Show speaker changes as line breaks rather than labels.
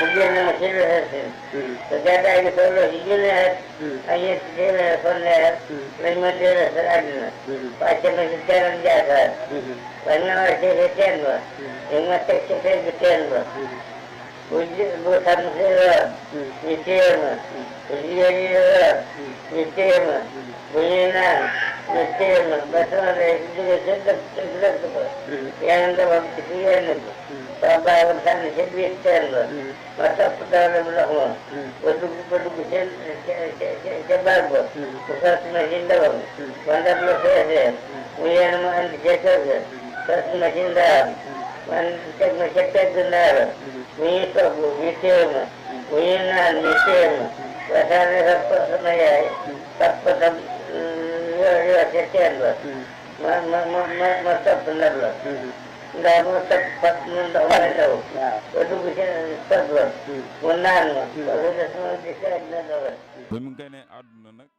Ujian hasil. Ternyata itu solo hijaunya ayat dia soalnya lima dia seradna. Pasca menjelaskan jasa. Karena masih kecian bah. Yang masih kecian bah. Ujian bukan saya kecian. Ujian dia kecian. Ujian kecian. Betul itu sedap sedap bah. Yang dalam kecian itu. Bapak bersama sebiskan bah. Masa pertama belakang, berdua cebar bah, bukan mesin dalam, mana belum selesai, punya nama antisesor, terus mesin dalam, mana cek benar, punya sobu, misal, punya nan misal, pasal apa semuanya, tak pada sekian bah, masa benar bah. Nggak mau tepat mendak tahu. Itu bisa tepat. Menang. Kalau sudah semua bisa menang.
ba mu gënee àdduna nag